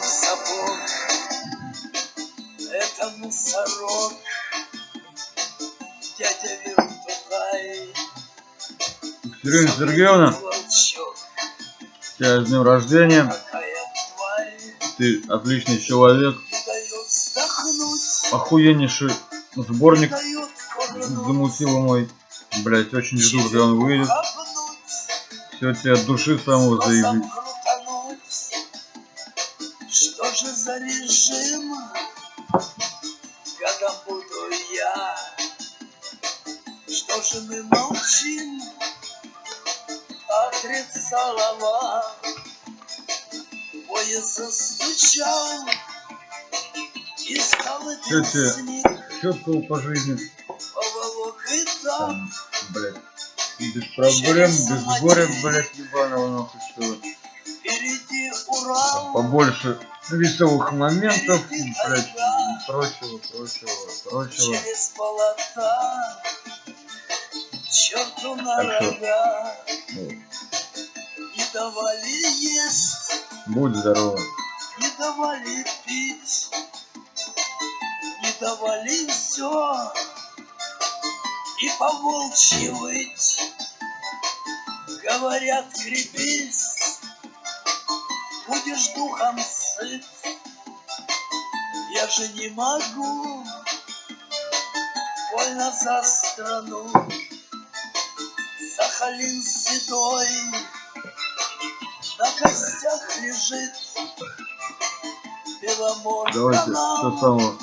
сапог, это носорог, дядя Вертухай. Екатерина Сергеевна, тебя с днем рождения. Ты отличный человек. Охуеннейший сборник замутила мой. Блять, очень жду, когда он выйдет. Все тебе от души самого заебись. Что же за режим, когда буду я? Что же мы молчим? Отрицалова. Поезд застучал и стал песник. Четкого по жизни. Поволок и там, блядь. Без проблем, без горя, блядь, ебаного нахуй, что. Впереди Урал. Побольше веселых моментов, блядь, прочего. Через полоса, черту на рога. Не давали есть, будь здоров. не давали пить, не давали все, и по-волчьи выть. Говорят, крепись, будешь духом сыт. Я же не могу, больно за страну. Сахалин седой на костях лежит. Беломор давайте канал, все самого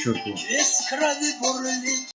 четкого. весь крови бурлит.